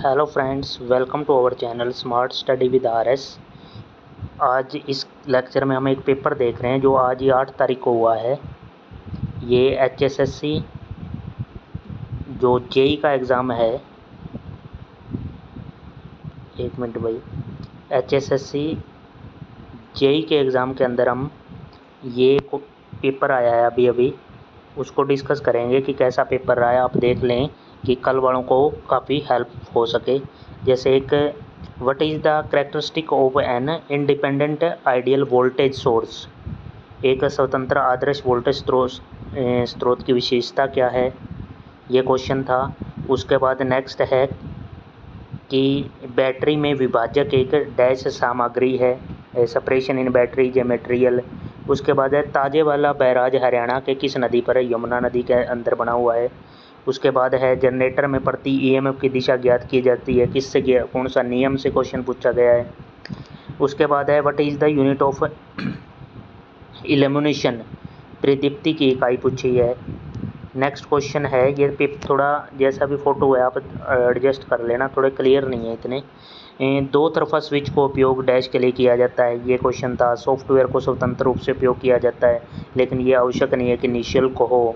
Hello friends, welcome to our channel smart study with RS. आज इस lecture में हम एक पेपर देख रहे हैं जो आज ही 8 तारीख को हुआ है। ये एचएसएससी जो जेई का एग्ज़ाम है, एक मिनट भाई, एचएसएससी जेई के एग्ज़ाम के अंदर हम ये पेपर आया है अभी उसको डिस्कस करेंगे कि कैसा पेपर रहा है। आप देख लें कि कल वालों को काफ़ी हेल्प हो सके। जैसे एक what is the characteristic of an independent ideal voltage source, एक स्वतंत्र आदर्श वोल्टेज स्रोत की विशेषता क्या है, ये क्वेश्चन था। उसके बाद नेक्स्ट है कि बैटरी में विभाजक एक डैश सामग्री है, सेपरेशन इन बैटरी जे मटेरियल। उसके बाद है ताजे वाला बैराज हरियाणा के किस नदी पर है, यमुना नदी के अंदर बना हुआ है। उसके बाद है जनरेटर में प्रति ईएमएफ की दिशा ज्ञात की जाती है, किससे, कौन सा नियम से क्वेश्चन पूछा गया है। उसके बाद है what is the unit of illumination, प्रदीप्ति की इकाई पूछी है। नेक्स्ट क्वेश्चन है, ये थोड़ा जैसा भी फ़ोटो है आप एडजस्ट कर लेना, थोड़े क्लियर नहीं है इतने। दो तरफा स्विच को उपयोग डैश के लिए किया जाता है, ये क्वेश्चन था। सॉफ्टवेयर को स्वतंत्र रूप से उपयोग किया जाता है, लेकिन ये आवश्यक नहीं है कि निःशुल्क हो।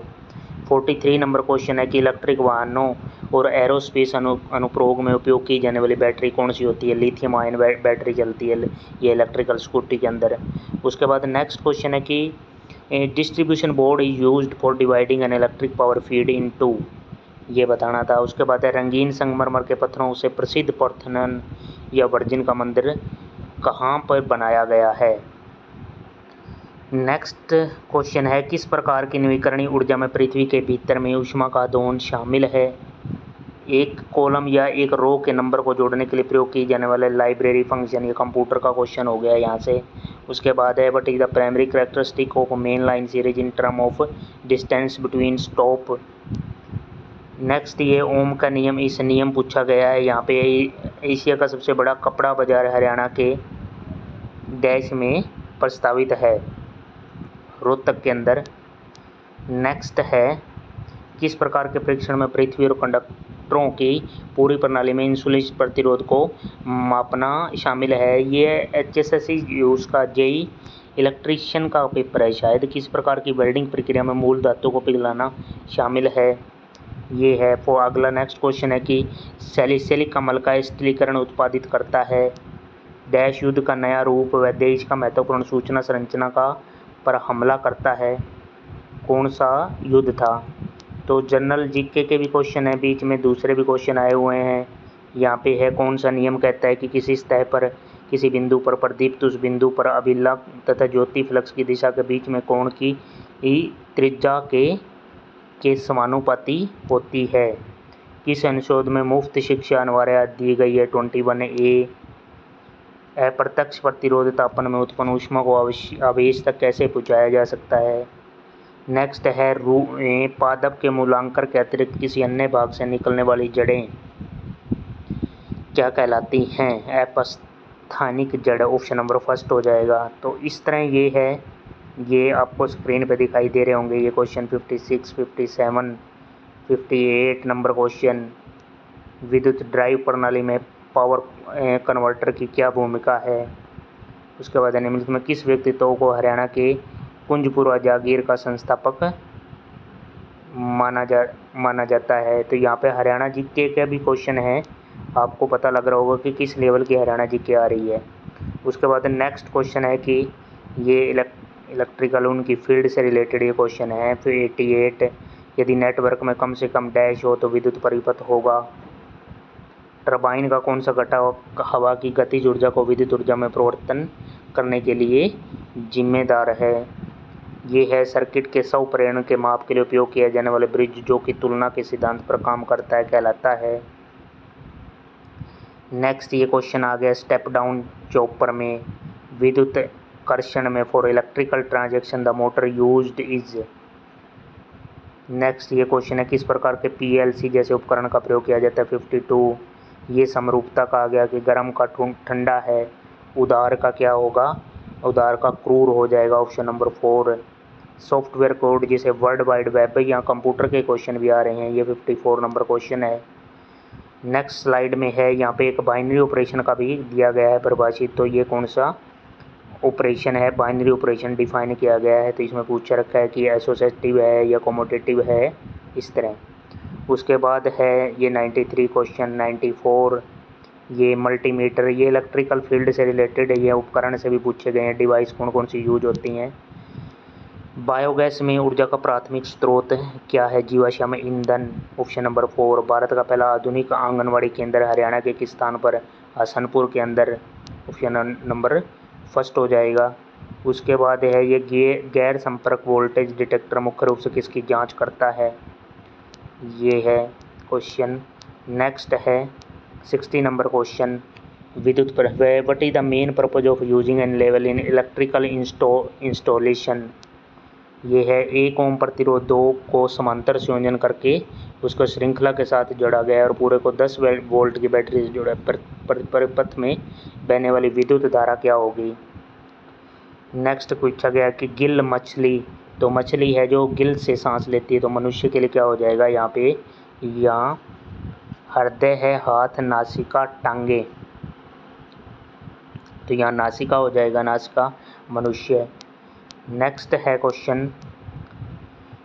43 नंबर क्वेश्चन है कि इलेक्ट्रिक वाहनों और एरोस्पेस अनुप्रयोग में उपयोग की जाने वाली बैटरी कौन सी होती है, लिथियम आयन बैटरी चलती है ये इलेक्ट्रिकल स्कूटी के अंदर। उसके बाद नेक्स्ट क्वेश्चन है कि distribution board is used for dividing an electric power feed into, ये बताना था। उसके बाद है रंगीन संगमरमर के पत्थरों से प्रसिद्ध पार्थेनॉन या वर्जिन का मंदिर कहाँ पर बनाया गया है। नेक्स्ट क्वेश्चन है किस प्रकार की नवीकरणीय ऊर्जा में पृथ्वी के भीतर में ऊष्मा का दोहन शामिल है। एक कॉलम या एक रो के नंबर को जोड़ने के लिए प्रयोग किए जाने वाले लाइब्रेरी फंक्शन, ये कंप्यूटर का क्वेश्चन हो गया यहाँ से। उसके बाद है what is the primary characteristic of main line series in term of distance between stop. Next ये ओम का नियम, इस नियम पूछा गया है यहाँ पे। एशिया का सबसे बड़ा कपड़ा बाजार हरियाणा के डैश में प्रस्तावित है, रोहतक के अंदर। नेक्स्ट है किस प्रकार के परीक्षण में पृथ्वी और कंडक्टरों की पूरी प्रणाली में इंसुलेशन प्रतिरोध को मापना शामिल है। ये एचएसएससी उसका जेई इलेक्ट्रीशियन का पेपर है शायद। किस प्रकार की वेल्डिंग प्रक्रिया में मूल धातु को पिघलाना शामिल है, ये है। वो अगला नेक्स्ट क्वेश्चन है कि सैलिसिलिक अम्ल का स्थिरीकरण उत्पादित करता है डैश युद्ध का नया रूप व देश का महत्वपूर्ण सूचना संरचना का पर हमला करता है, कौन सा युद्ध था। तो जनरल जीके के भी क्वेश्चन है, बीच में दूसरे भी क्वेश्चन आए हुए हैं। यहाँ पे है कौन सा नियम कहता है कि किसी सतह पर किसी बिंदु पर प्रदीप्त उस बिंदु पर अभिलंब तथा ज्योति फ्लक्स की दिशा के बीच में कोण की त्रिज्या के समानुपाती होती है। किस अनुच्छेद में मुफ्त शिक्षा अनिवार्य दी गई है, 21A। अप्रत्यक्ष प्रतिरोध तापन में उत्पन्न ऊष्मा को आवेश तक कैसे पहुँचाया जा सकता है। नेक्स्ट है पादप के मूलांकर के अतिरिक्त किसी अन्य भाग से निकलने वाली जड़ें क्या कहलाती हैं, अपस्थानिक जड़, ऑप्शन नंबर फर्स्ट हो जाएगा। तो इस तरह ये है, ये आपको स्क्रीन पे दिखाई दे रहे होंगे ये क्वेश्चन 56, 57, 58 नंबर क्वेश्चन। विद्युत ड्राइव प्रणाली में पावर कन्वर्टर की क्या भूमिका है। उसके बाद निम्नलिखित में किस व्यक्तित्व को हरियाणा के कुंजपुरा जागीर का संस्थापक माना जाता है। तो यहाँ पे हरियाणा जीके का भी क्वेश्चन है, आपको पता लग रहा होगा कि किस लेवल की हरियाणा जीके आ रही है। उसके बाद नेक्स्ट क्वेश्चन है कि ये इलेक्ट्रिकल उनकी फील्ड से रिलेटेड ये क्वेश्चन है। फिर 88 यदि नेटवर्क में कम से कम डैश हो तो विद्युत परिपथ होगा। टरबाइन का कौन सा घटक हवा की गतिज ऊर्जा को विद्युत ऊर्जा में परिवर्तन करने के लिए जिम्मेदार है। ये है सर्किट के स्वप्रेरण के माप के लिए उपयोग किया जाने वाले ब्रिज जो कि तुलना के सिद्धांत पर काम करता है कहलाता है। नेक्स्ट ये क्वेश्चन आ गया स्टेप डाउन चॉपर में, विद्युत कर्षण में for electrical transaction the motor used is. Next ये क्वेश्चन है किस प्रकार के पीएलसी जैसे उपकरण का प्रयोग किया जाता है, 52। ये समरूपता का आ गया कि गर्म का ठंडा है, उदार का क्या होगा, उदार का क्रूर हो जाएगा, ऑप्शन नंबर 4। सॉफ्टवेयर कोड जिसे वर्ल्ड वाइड वेब या कंप्यूटर के क्वेश्चन भी आ रहे हैं, ये 54 नंबर क्वेश्चन है। नेक्स्ट स्लाइड में है यहाँ पे एक बाइनरी ऑपरेशन का भी दिया गया है परिभाषित। तो ये कौन सा ऑपरेशन है, बाइनरी ऑपरेशन डिफाइन किया गया है। तो इसमें पूछा रखा है कि एसोसिएटिव है या कमोटेटिव है, इस तरह। उसके बाद है ये 93 क्वेश्चन 94, ये मल्टीमीटर, ये इलेक्ट्रिकल फील्ड से रिलेटेड है, ये उपकरण से भी पूछे गए हैं। डिवाइस कौन कौन सी यूज होती हैं। बायोगैस में ऊर्जा का प्राथमिक स्रोत क्या है, जीवाश्म ईंधन, ऑप्शन नंबर 4। भारत का पहला आधुनिक आंगनवाड़ी केंद्र हरियाणा के किस स्थान पर, हसनपुर के अंदर, ऑप्शन नंबर फर्स्ट हो जाएगा। उसके बाद है ये गैर संपर्क वोल्टेज डिटेक्टर मुख्य रूप से किसकी जांच करता है, ये है क्वेश्चन। नेक्स्ट है 60 नंबर क्वेश्चन, विद्युत पर what is the main purpose of using an level in electrical installation. ये है 1 ओम प्रतिरोध 2 को समांतर संयोजन करके उसको श्रृंखला के साथ जोड़ा गया और पूरे को 10 वोल्ट की बैटरी से जोड़ा। परिपथ में बहने वाली विद्युत धारा क्या होगी। नेक्स्ट पूछा गया कि गिल मछली, तो मछली है जो गिल से सांस लेती है, तो मनुष्य के लिए क्या हो जाएगा यहाँ पे, यहाँ हृदय है, हाथ, नासिका, टांगे, तो यहाँ नासिका हो जाएगा, नासिका मनुष्य। नेक्स्ट है question,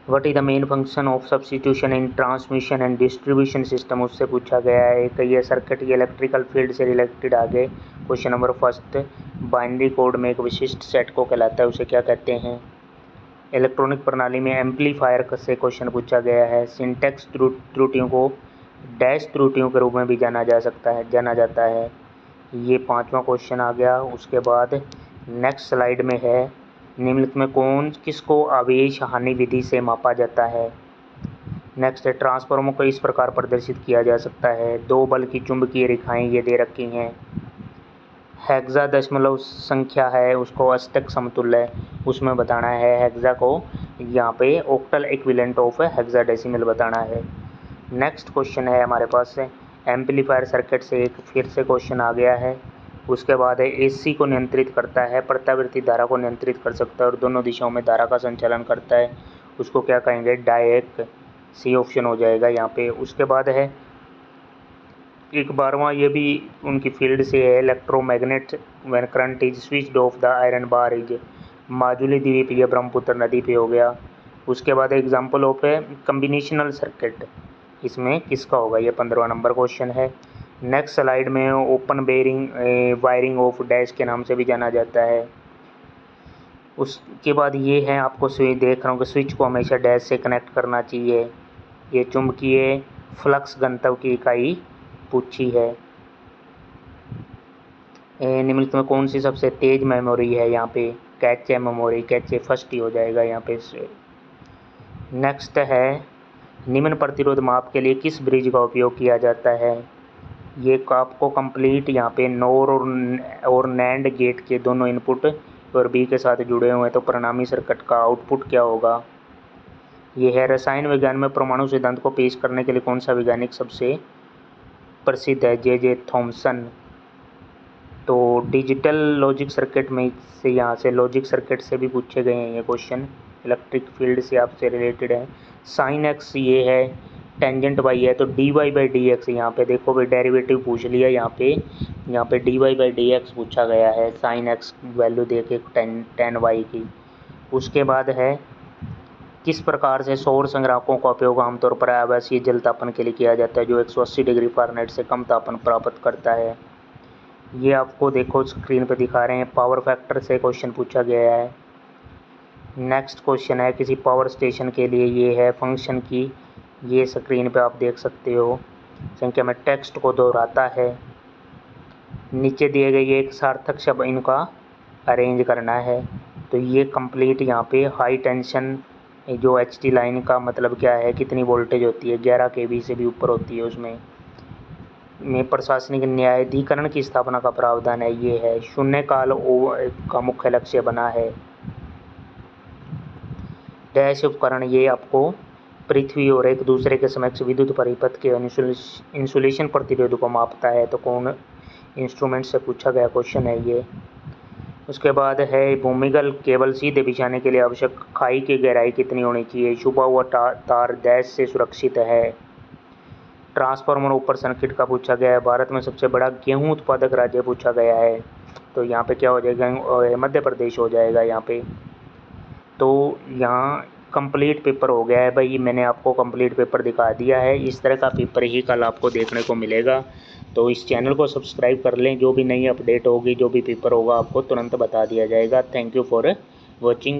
what is the main function of substitution in transmission and distribution system, उससे पूछा गया है। एक ये सर्किट, ये इलेक्ट्रिकल फील्ड से रिलेटेड आगे question number first, binary code में एक विशिष्ट सेट को कहलाता है, उसे क्या कहते हैं। इलेक्ट्रॉनिक प्रणाली में एम्पलीफायर से क्वेश्चन पूछा गया है। सिंटैक्स त्रुटियों को डैश त्रुटियों के रूप में भी जाना जाता है। ये 5वां क्वेश्चन आ गया। उसके बाद नेक्स्ट स्लाइड में है, निम्नलिखित में किसको आवेश हानि विधि से मापा जाता है। नेक्स्ट है, ट्रांसफार्मर को इस प्रकार प्रदर्शित किया जा सकता है। 2 बल की चुंबकीय रेखाएं ये दे रखी हैं। हेक्सा दशमलव संख्या है, उसको अष्टक समतुल्य उसमें बताना है। हेक्सा को यहाँ पे ऑक्टल इक्विवेलेंट ऑफ हेक्साडेसिमल बताना है। नेक्स्ट क्वेश्चन है हमारे पास एम्पलीफायर सर्किट से एक फिर से क्वेश्चन आ गया है। उसके बाद है एसी को नियंत्रित करता है, प्रत्यावर्ती धारा को नियंत्रित कर सकता है और दोनों दिशाओं में धारा का संचालन करता है, उसको क्या कहेंगे, डायक, सी ऑप्शन हो जाएगा यहाँ पे। उसके बाद है एक 12वां, ये भी उनकी फील्ड से है, electromagnet when current is switched off the iron bar is, Majuli द्वीप, ये ब्रह्मपुत्र नदी पे हो गया। उसके बाद एग्जाम्पल ऑफ है कम्बिनेशनल सर्किट, इसमें किसका होगा, ये 15वां नंबर क्वेश्चन है। नेक्स्ट स्लाइड में ओपन वायरिंग ऑफ डैश के नाम से भी जाना जाता है। उसके बाद ये है, आपको देख रहा हूँ कि स्विच को हमेशा डैश से कनेक्ट करना चाहिए। ये चुंबकीय फ्लक्स घनत्व की इकाई पूछी है। निम्नलिखित में कौन सी सबसे तेज मेमोरी है, यहाँ पे कैचे मेमोरी, कैचे फर्स्ट ही हो जाएगा यहाँ पे। नेक्स्ट है, निम्न प्रतिरोध माप के लिए किस ब्रिज का उपयोग किया जाता है। ये आपको कंप्लीट यहाँ पे नोर और नैंड गेट के दोनों इनपुट और बी के साथ जुड़े हुए हैं, तो परिणामी सर्किट का आउटपुट क्या होगा। ये है रसायन विज्ञान में परमाणु सिद्धांत को पेश करने के लिए कौन सा वैज्ञानिक सबसे प्रसिद्ध है, जे थॉमसन। तो डिजिटल लॉजिक सर्किट में से, यहाँ से लॉजिक सर्किट से भी पूछे गए हैं ये क्वेश्चन, इलेक्ट्रिक फील्ड से आपसे रिलेटेड है। साइन एक्स ये है, टेंजेंट वाई है, तो d y by d x, यहाँ पे देखो भाई डेरिवेटिव पूछ लिया, यहाँ पे d y by d x पूछा गया है, साइन एक्स वैल्यू दे के टेन वाई की। उसके बाद है, किस प्रकार से सौर संग्राहकों का उपयोग आमतौर पर आवासीय जल तापन के लिए किया जाता है, जो 180 डिग्री फ़ारेनहाइट से कम तापन प्राप्त करता है। ये आपको देखो स्क्रीन पे दिखा रहे हैं, पावर फैक्टर से क्वेश्चन पूछा गया है। नेक्स्ट क्वेश्चन है, किसी पावर स्टेशन के लिए ये है फंक्शन की, ये स्क्रीन पे आप देख सकते हो, संख्या में टेक्स्ट को दोहराता है। नीचे दिए गए एक सार्थक शब्द, इनका अरेंज करना है। तो ये कंप्लीट यहाँ पे हाई टेंशन जो HT लाइन का मतलब क्या है, कितनी वोल्टेज होती है, 11 kV से भी ऊपर होती है, उसमें प्रशासनिक न्यायाधिकरण की स्थापना का प्रावधान है। ये है शून्यकाल का मुख्य लक्ष्य बना है। डैश उपकरण ये आपको पृथ्वी और एक दूसरे के समक्ष विद्युत परिपथ के इंसुलेशन प्रतिरोध को मापता है, तो कौन इंस्ट्रूमेंट से पूछा गया क्वेश्चन है ये। उसके बाद है, भूमिगत केबल सीधे बिछाने के लिए आवश्यक खाई की गहराई कितनी होनी चाहिए, छुपा हुआ तार डैश से सुरक्षित है। ट्रांसफार्मर ऊपर सर्किट का पूछा गया है। भारत में सबसे बड़ा गेहूं उत्पादक राज्य पूछा गया है, तो यहाँ पे क्या हो जाएगा, मध्य प्रदेश हो जाएगा यहाँ पे। तो यहाँ कंप्लीट पेपर हो गया है भाई, मैंने आपको कंप्लीट पेपर दिखा दिया है। इस तरह का पेपर ही कल आपको देखने को मिलेगा, तो इस चैनल को सब्सक्राइब कर लें। जो भी नई अपडेट होगी, जो भी पेपर होगा, आपको तुरंत बता दिया जाएगा। Thank you for watching.